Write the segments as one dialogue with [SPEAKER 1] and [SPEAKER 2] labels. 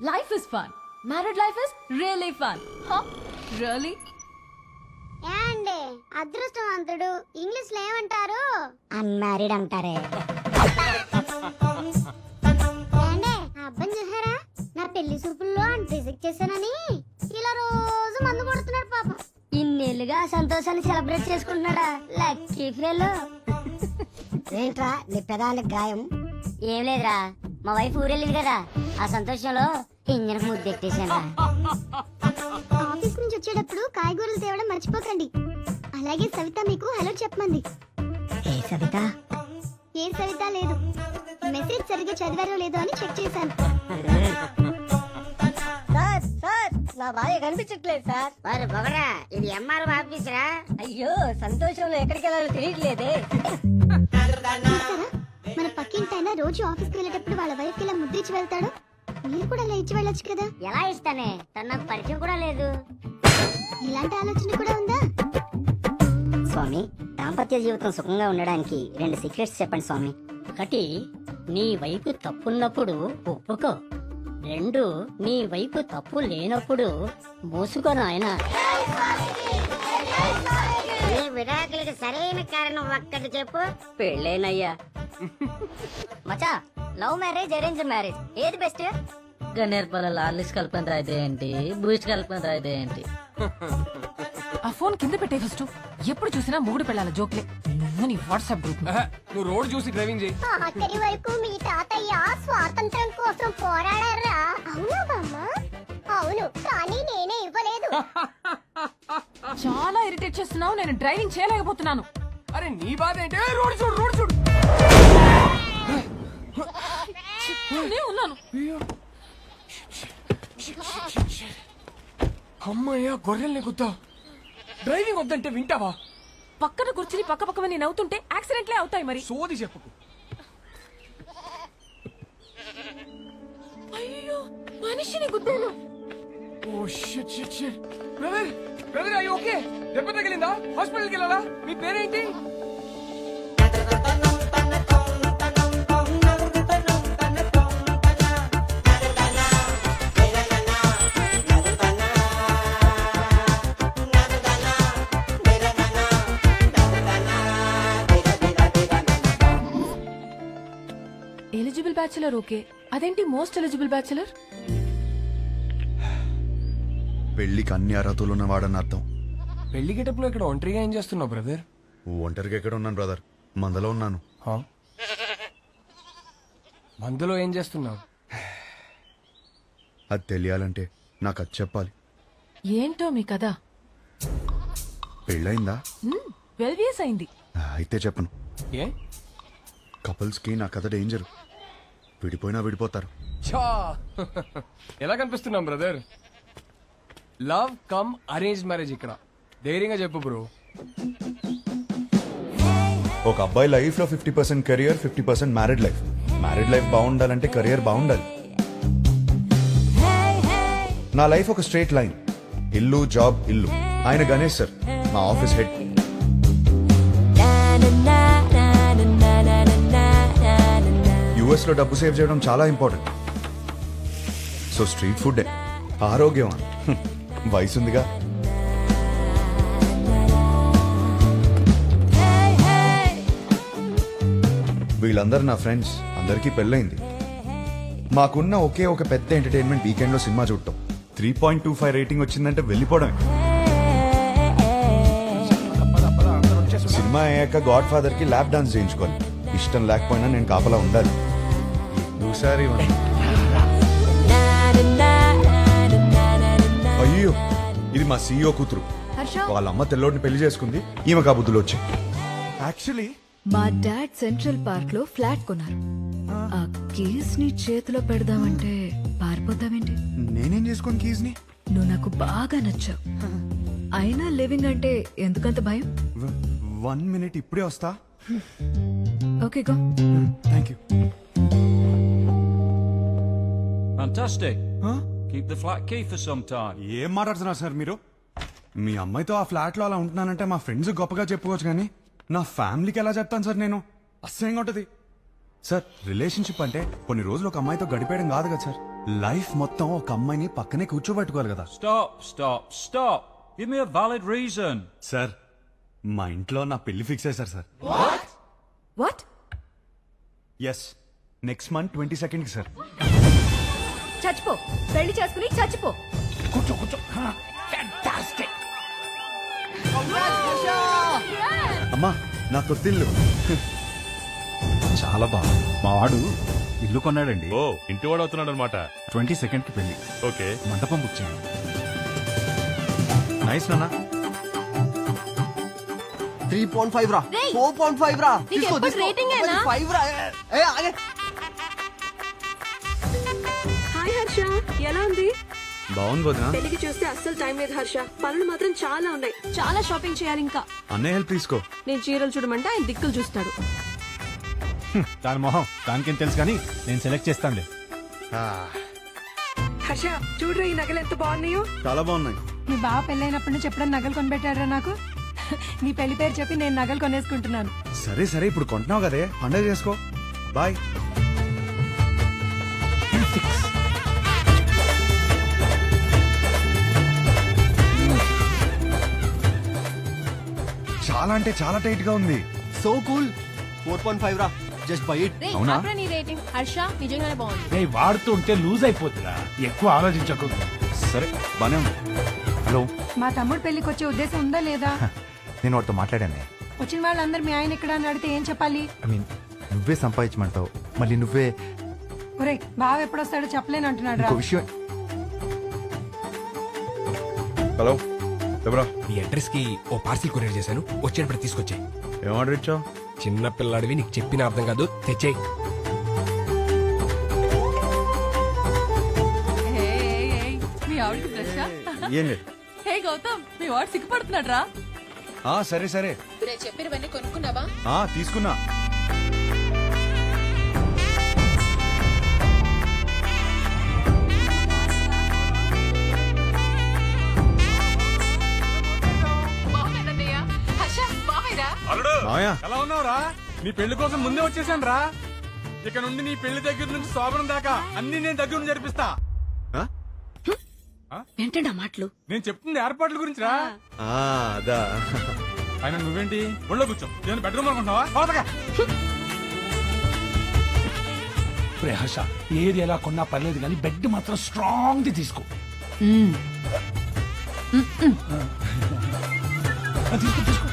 [SPEAKER 1] Life is fun. Married life is really fun. Huh? Really?
[SPEAKER 2] ఏండి అదృష్టవంతుడు English లో ఏమంటారు?
[SPEAKER 3] అన్మ్యారీడ్ అంటారే.
[SPEAKER 2] ఏండి అబ్బాయి చూసారా? నా పెళ్లి చూపుల్లో రిజెక్ట్ చేశానని ఇలా రోజు మందు కొడుతున్నాడు పాపం.
[SPEAKER 3] ఇన్నేళ్ళుగా సంతోషాన్ని సెలబ్రేట్ చేసుకుంటున్నాడా లక్కీ ఫెలో. ఏంట్రా నీ పెదానికి గాయం? ఏం లేదురా, మా వైఫ్ ఊరెళ్ళింది కదా, ఆ సంతోషంలో ఇంజన్ ముద్దెట్టేశాను.
[SPEAKER 2] ఆఫీస్ నుంచి వచ్చేటప్పుడు కాయగూరలు తేవడం మర్చిపోకండి. అలాగే సవిత మీకు హలో చెప్పమంది.
[SPEAKER 3] ఏ సవిత?
[SPEAKER 2] ఏ సవిత లేదు, మెసేజ్ సరిగ్గా చదివారో లేదో అని చెక్ చేశాను.
[SPEAKER 3] సార్ సార్ నా భార్య కనిపించట్లేదు సార్.
[SPEAKER 4] వారు పొగరా, ఇది ఎంఆర్ ఆఫీస్ రా.
[SPEAKER 3] అయ్యో సంతోషంలో ఎక్కడికి వెళ్ళాలో తెలియట్లేదే.
[SPEAKER 2] చూసారా, మన పక్కింటి ఆయన రోజు ఆఫీస్కి వెళ్ళేటప్పుడు వాళ్ళ వైఫ్ ఇలా ముద్రించి వెళ్తాడు. మీరు కూడా అలా ఇచ్చి వెళ్ళొచ్చు కదా.
[SPEAKER 3] ఎలా ఇస్తానే, తన నాకు పరిచయం కూడా లేదు.
[SPEAKER 2] ఇలాంటి ఆలోచన కూడా ఉందా?
[SPEAKER 3] స్వామి, దాంపత్య జీవితం సుఖంగా ఉండడానికి 2 సీక్రెట్స్ చెప్పండి స్వామి.
[SPEAKER 4] 1, నీ వైపు తప్పున్నప్పుడు ఒప్పుకో. 2, నీ వైపు తప్పు లేనప్పుడు మూసుకోను ఆయన. ఈ విడాకులకి సరైన కారణం ఒక్కటి చెప్పు.
[SPEAKER 3] పెళ్ళేనయ్యా. మచా, లవ్ మ్యారేజ్ అరేంజ్ మ్యారేజ్ ఏది బెస్ట్?
[SPEAKER 4] గన్నేరు పొలాలు ఆర్లిస్ కలుపుకొని రాయితే ఏంటి, బూస్ట్ కలుపుకొని రాయితే ఏంటి?
[SPEAKER 1] ఆ ఫోన్ కింద పెట్టే ఫస్ట్. ఎప్పుడు చూసినా మూడు పెళ్ళాల జోక్లే. నువ్వు నీ వాట్సాప్ గ్రూప్.
[SPEAKER 5] నువ్వు రోడ్ చూసి డ్రైవింగ్ చేయి.
[SPEAKER 2] ఆఖరి వరకు మీ తాతయ్య స్వాతంత్రం కోసం పోరాడారా? అవునా బామ్మ? అవును, కానీ నేనే ఇవ్వలేదు.
[SPEAKER 1] చాలా ఇరిటేట్ చేస్తున్నావు, నేను డ్రైవింగ్ చేయలేకపోతున్నాను.
[SPEAKER 5] అరే నీ బాధ ఏంటి? రోడ్ చూడు, రోడ్ చూడు.
[SPEAKER 1] నేను ఉన్నాను.
[SPEAKER 5] అమ్మయ్య, గొర్రెల్ని గుద్దా. డ్రైవింగ్ వద్దంటే వింటావా?
[SPEAKER 1] పక్కన కూర్చుని పక్క పక్క నేను అవుతుంటే యాక్సిడెంట్లే అవుతాయి మరి.
[SPEAKER 5] సోది చెప్పుకు.
[SPEAKER 1] అయ్యో, మనిషిని గుద్దాను.
[SPEAKER 5] Oh shit shit shit. Brother, brother అయ్యి ఓకే? దెబ్బ తగిలిందా? హాస్పిటల్కి వెళ్ళాలా? మీ పేరేంటి?
[SPEAKER 1] ఎలిజిబుల్ బ్యాచులర్ ఓకే, అదేంటి మోస్ట్ ఎలిజిబుల్ బ్యాచులర్?
[SPEAKER 6] పెళ్లికి అన్ని అర్హతలు ఉన్నవాడని అర్థం.
[SPEAKER 5] పెళ్లి గెటప్లో ఇక్కడ ఒంటరిగా ఏం చేస్తున్నావు బ్రదర్?
[SPEAKER 6] ఒంటరిగా ఎక్కడ ఉన్నాను బ్రదర్, మందలో ఉన్నాను.
[SPEAKER 5] మందులో ఏం చేస్తున్నావు?
[SPEAKER 6] అది తెలియాలంటే నాకు అది చెప్పాలి.
[SPEAKER 1] ఏంటో మీ కదా?
[SPEAKER 6] పెళ్ళయిందా?
[SPEAKER 1] 12 years అయింది.
[SPEAKER 6] అయితే చెప్పను.
[SPEAKER 5] ఏ?
[SPEAKER 6] కపుల్స్ కి నా కథ డేంజర్. విడిపోయినా విడిపోతారు.
[SPEAKER 5] ఎలా కనిపిస్తున్నాం brother? Love come arrange marriage ఇక్కడ. ధైర్యంగా చెప్పు బ్రో.
[SPEAKER 6] ఒక అబ్బాయి లైఫ్ లో 50% career, 50% married life. Married life బాగుండాలంటే కెరియర్ బాగుండాలి. నా లైఫ్ ఒక స్ట్రైట్ లైన్. ఇల్లు, జాబ్, ఇల్లు. ఆయన గణేష్ సార్, మా ఆఫీస్ హెడ్. యుఎస్ లో డబ్బు సేవ్ చేయడం చాలా ఇంపార్టెంట్. సో స్ట్రీట్ ఫుడ్ ఆరోగ్యం. వయసుందిగా. వీళ్ళందరూ నా ఫ్రెండ్స్, అందరికీ పెళ్ళైంది. మాకున్న ఒకే ఒక పెద్ద ఎంటర్టైన్మెంట్ వీకెండ్ లో సినిమా చూడటం. 3.25 రేటింగ్ వచ్చిందంటే వెళ్ళిపోవడమే. సినిమా అయ్యాక గాడ్ ఫాదర్ కి ల్యాప్ డాన్స్ చేయించుకోవాలి. ఇష్టం లేకపోయినా నేను కాపలా ఉండాలి. ఒకసారి అయ్యో, ఇది మా సీఈఓ కూతురు. వాళ్ళ అమ్మ తెల్లోడిని పెళ్లి చేసుకుంది. ఈమె కాబుద్దులు వచ్చాయి. యాక్చువల్లీ
[SPEAKER 7] మా డాడ్ సెంట్రల్ పార్క్ లో ఫ్లాట్ కొన్నారు. ఆ కీస్ ని చేతిలో పెడదామంటే పారిపోతావేంటి?
[SPEAKER 6] నేనేం చేసుకోను కీస్ ని?
[SPEAKER 7] నువ్వు నాకు బాగా నచ్చావు. అయినా లివింగ్ అంటే ఎందుకంత భయం?
[SPEAKER 6] 1 minute, ఇప్పుడే వస్తా.
[SPEAKER 7] Okay go.
[SPEAKER 6] Thank you.
[SPEAKER 8] Fantastic. Keep the flat key for some time.
[SPEAKER 6] ఏం మాట్లాడుతున్నారు సార్ మీరు? మీ అమ్మాయితో ఆ ఫ్లాట్ లో అలా ఉంటున్నానంటే మా ఫ్రెండ్స్ గొప్పగా చెప్పుకోవచ్చు, కానీ నా ఫ్యామిలీకి ఎలా చెప్తాను సార్ నేను? అసహ్యంగా ఉంటది. సార్ రిలేషన్షిప్ అంటే కొన్ని రోజులు ఒక అమ్మాయితో గడిపేయడం కాదు కదా సార్, లైఫ్ మొత్తం ఒక అమ్మాయిని పక్కనే కూర్చోబెట్టుకోవాలి కదా.
[SPEAKER 8] Stop. Give me a valid reason.
[SPEAKER 6] Sir మా ఇంట్లో నా పెళ్లి ఫిక్స్ అయ్యారు sir.
[SPEAKER 7] What?
[SPEAKER 6] Yes, next month 22nd sir.
[SPEAKER 7] చచ్చిపో, పెళ్లి చేసుకుని చచ్చిపో.
[SPEAKER 5] కూర్చో. ఫ్యాంటాస్టిక్.
[SPEAKER 6] అమ్మా నా కొత్తిల్లు.
[SPEAKER 9] చాలా బాగా మా వాడు ఇల్లు కొన్నాడండి.
[SPEAKER 10] ఓ ఇంటి వాడు అవుతున్నాడు అనమాట.
[SPEAKER 9] 22nd కి పెళ్లి.
[SPEAKER 10] ఓకే,
[SPEAKER 9] మండపం బుక్ చేయండి.
[SPEAKER 6] నైస్ నాన్న.
[SPEAKER 11] 3.5 రా, 4.5 రా.
[SPEAKER 7] రేటింగ్ ఏనా?
[SPEAKER 11] 5 రా. ఆగే.
[SPEAKER 7] హాయ్ హర్ష, ఎలా ఉంది?
[SPEAKER 6] బాగుంది వదినా.
[SPEAKER 7] పెళ్లికి చూస్తే అస్సలు టైం లేదు హర్ష. పనులు మాత్రం చాలా ఉన్నాయి. చాలా షాపింగ్ చేయాలి ఇంకా.
[SPEAKER 6] అన్నయ్య హెల్ప్ తీసుకో.
[SPEAKER 7] నేను చీరలు చూడమంటే ఆయన దిక్కులు చూస్తాడు.
[SPEAKER 9] దాని మొహం దానికేం తెలుసు కానీ నేను సెలెక్ట్ చేస్తానులే.
[SPEAKER 7] హర్ష చూడరా, ఈ నగలు ఎంత బాగున్నాయో.
[SPEAKER 6] చాలా బాగున్నాయి.
[SPEAKER 7] నీ బావ పెళ్ళైనప్పటి నుంచి ఎప్పుడైనా నగలు కొనిపెట్టారా నాకు? నీ పెళ్లి పేరు చెప్పి నేను నగలు కొనేసుకుంటున్నాను.
[SPEAKER 6] సరే ఇప్పుడు కొంటున్నావు కదే, పండుగ చేసుకో. బాయ్. చాలా అంటే చాలా టైట్ గా ఉంది.
[SPEAKER 11] So cool. 4.5 రా, జస్ట్ బై ఇట్.
[SPEAKER 6] అవునా?
[SPEAKER 7] నీ రేటింగ్ హర్ష నిజంగానే బాగుంది.
[SPEAKER 5] రేయ్ వాడుతూ ఉంటే లూజ్ అయిపోతుందా, ఎక్కువ ఆలోచించకు.
[SPEAKER 6] సరే బానే ఉంది. హలో,
[SPEAKER 7] మా తమ్ముడు పెళ్లికి వచ్చే ఉద్దేశం ఉందా లేదా?
[SPEAKER 6] నేను వాడితో మాట్లాడాను.
[SPEAKER 7] వచ్చిన వాళ్ళందరూ మీ ఆయన ఇక్కడ అని అడిగితే ఏం చెప్పాలి?
[SPEAKER 6] ఐ మీన్ నువ్వే సంపాదించమంటావు, మళ్ళీ నువ్వే.
[SPEAKER 7] ఒరే బావ ఎప్పుడొస్తాడో చెప్పలేను అంటున్నాడు రా.
[SPEAKER 6] ఇంకో విషయం. హలో ఎవరా?
[SPEAKER 5] నీ అడ్రస్ కి ఓ పార్సిల్ కొరియర్ చేశాను, వచ్చేటప్పుడు తీసుకొచ్చాయి.
[SPEAKER 6] ఏం ఆర్డర్ ఇచ్చావు?
[SPEAKER 5] చిన్న పిల్లాడివి, నీకు చెప్పిన అర్థం కాదు, తెచ్చేయి.
[SPEAKER 1] మీ ఆవిడకి ఫ్రెషా?
[SPEAKER 6] ఏం లేదు.
[SPEAKER 1] హే గౌతమ్, మీ వాడు సిగ్గుపడుతున్నాడు రా.
[SPEAKER 6] సరే
[SPEAKER 1] నేను చెప్పినవన్నీ కొనుక్కున్నావా?
[SPEAKER 6] తీసుకున్నా. మావయ్య,
[SPEAKER 10] ఎలా ఉన్నావురా? నీ పెళ్లి కోసం ముందే వచ్చేసాను రా. ఇక నుండి నీ పెళ్లి దగ్గర నుంచి శోభనం దాకా అన్ని నేను దగ్గర నుంచి జరిపిస్తా.
[SPEAKER 7] ఏంటండి ఆ మాటలు?
[SPEAKER 10] నేను చెప్తుంది ఏర్పాట్ల గురించి రా.
[SPEAKER 6] అదా.
[SPEAKER 10] ఆయన నువ్వేంటి ఒళ్ళో కూర్చో, నేను బెడ్రూమ్ అనుకుంటున్నావా?
[SPEAKER 5] హర్ష ఏది ఎలా కొన్నా పర్లేదు కానీ బెడ్ మాత్రం స్ట్రాంగ్ ది తీసుకో. తీసుకో.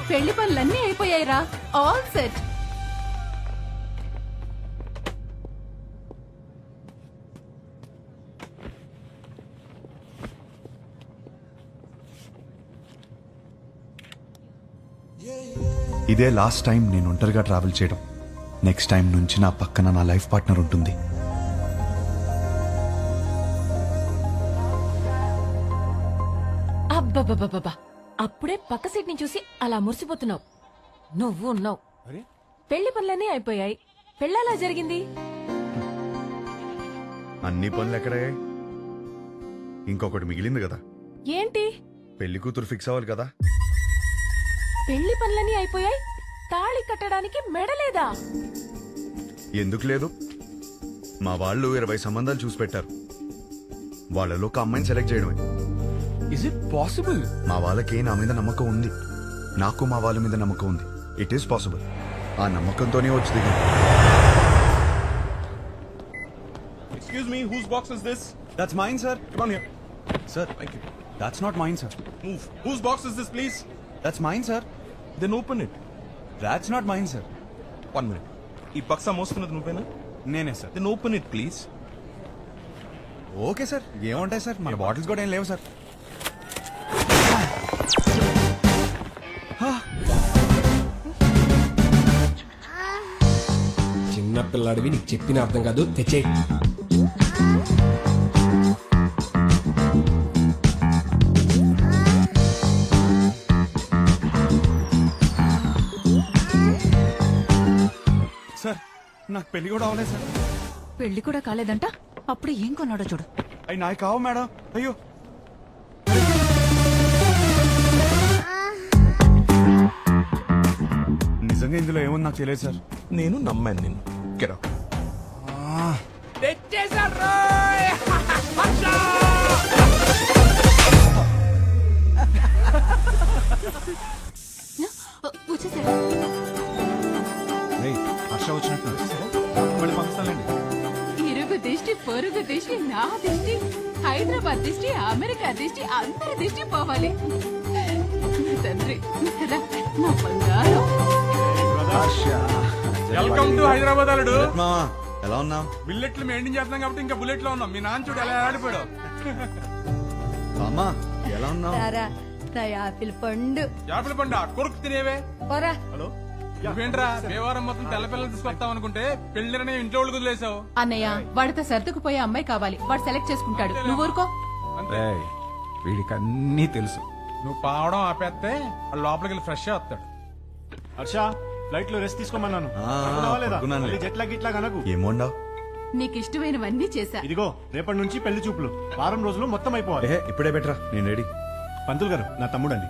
[SPEAKER 1] పెళ్లి పనులన్నీ అయిపోయాయిరా, ఆల్ సెట్.
[SPEAKER 6] ఇదే లాస్ట్ టైం నేను ఒంటరిగా ట్రావెల్ చేయడం. నెక్స్ట్ టైం నుంచి నా పక్కన నా లైఫ్ పార్ట్నర్ ఉంటుంది.
[SPEAKER 1] అబ్బబ్బబ్బబ్బా, అప్పుడే పక్క సీట్ ని చూసి అలా మురిసిపోతున్నావు. నువ్వు ఉన్నావు. పెళ్లి పనులన్నీ అయిపోయాయి, పెళ్ళలా జరిగింది.
[SPEAKER 6] అన్ని పనులు ఎక్కడయ్యాయి? ఇంకొకటి మిగిలింది కదా.
[SPEAKER 1] ఏంటి?
[SPEAKER 6] పెళ్లి కూతురు ఫిక్స్ అవ్వాలి కదా.
[SPEAKER 1] పెళ్లి పనులన్నీ అయిపోయాయి, తాళి కట్టడానికి మెడలేదా?
[SPEAKER 6] ఎందుకు లేదు? మా వాళ్ళు 20 సంబంధాలు చూసి పెట్టారు. వాళ్ళలో ఒక అమ్మాయిని సెలెక్ట్ చేయడమే.
[SPEAKER 5] Is it possible?
[SPEAKER 6] మా వాళ్ళకి నా మీద నమ్మకం ఉంది, నాకు మా వాళ్ళ మీద నమ్మకం ఉంది. It is possible. ఆ నమ్మకంతోనే వచ్చి దిగాను.
[SPEAKER 10] Excuse me, whose box is this?
[SPEAKER 6] That's mine, sir.
[SPEAKER 10] Come on here.
[SPEAKER 6] Sir,
[SPEAKER 10] Thank you.
[SPEAKER 6] that's not mine, sir.
[SPEAKER 10] Move. Whose box is this, please?
[SPEAKER 6] That's mine, sir.
[SPEAKER 10] Then open it.
[SPEAKER 6] That's not mine, sir.
[SPEAKER 10] 1 minute. ఈ బక్సా మోస్తున్నది నువ్వేనా?
[SPEAKER 6] నేనే sir.
[SPEAKER 10] Then open it, please.
[SPEAKER 6] Okay sir, ఏముంటాయి sir, మన bottles కూడా ఏం లేవు sir.
[SPEAKER 5] చిన్న పిల్లాడివి, నీకు చెప్పిన అర్థం కాదు, తెచ్చేయి.
[SPEAKER 6] పెళ్లి కూడా అవలేదు సార్.
[SPEAKER 7] పెళ్లి కూడా కాలేదంట, అప్పుడు ఏం కొన్నాడో చూడు.
[SPEAKER 6] అవి నాయి కావు మేడం. అయ్యో నిజంగా ఇందులో ఏముంది నాకు తెలియదు సార్.
[SPEAKER 12] నేను నమ్మాను నిన్ను. కెరా
[SPEAKER 5] తెచ్చేసారు.
[SPEAKER 9] హర్ష వచ్చినట్టు మళ్ళీ పంపిస్తానండి.
[SPEAKER 1] ఇరుగు దిష్టి, పొరుగు దిష్టి, నా దిష్టి, హైదరాబాద్ దిష్టి, అమెరికా దిష్టి, అందరి దిష్టి పోవాలి. తండ్రి రా, నా బంగారం.
[SPEAKER 10] వెల్కమ్ టు హైదరాబాద్ అల్లుడు.
[SPEAKER 6] మావా ఎలా ఉన్నావు?
[SPEAKER 10] బిల్లెట్లు మెయింటైన్ చేస్తున్నాం కాబట్టి ఇంకా బుల్లెట్ లో ఉన్నాం. మీ నాన్న చూడు ఎలా ఆడిపోయాడు.
[SPEAKER 6] అమ్మా ఎలా ఉన్నావు?
[SPEAKER 7] యాపిల్ పండు
[SPEAKER 10] యాపిల్ పండు కొడుకు తినేవే.
[SPEAKER 7] పోరా.
[SPEAKER 10] హలో నువ్వేంట్రా దేవారం మొత్తం తెల్ల పిల్లలు తీసుకొస్తావు అనుకుంటే పెళ్లిరనే ఇంట్లో వాళ్ళు వదిలేసావు.
[SPEAKER 1] అన్నయ్య వాడితో సర్దుకుపోయే అమ్మాయి కావాలి, వాడు సెలెక్ట్ చేసుకుంటాడు, నువ్వు ఊరుకో.
[SPEAKER 9] వీడికి అన్నీ తెలుసు.
[SPEAKER 10] నువ్వు పావడం ఆపేస్తే వాళ్ళు లోపలికి వెళ్ళి ఫ్రెష్ వస్తాడు.
[SPEAKER 9] హర్ష ఫ్లైట్ లో రెస్ట్ తీసుకోమన్నాను. జెట్ లాగ్ ఇట్లా కనకు.
[SPEAKER 6] ఏమోండా
[SPEAKER 1] నీకు ఇష్టమైనవన్నీ చేశా.
[SPEAKER 9] ఇదిగో రేపటి నుంచి పెళ్లి చూపులు. వారం రోజులు మొత్తం అయిపోవాలి.
[SPEAKER 6] ఇప్పుడే బెటరా, నేను రెడీ.
[SPEAKER 9] పంతులు గారు నా తమ్ముడండి.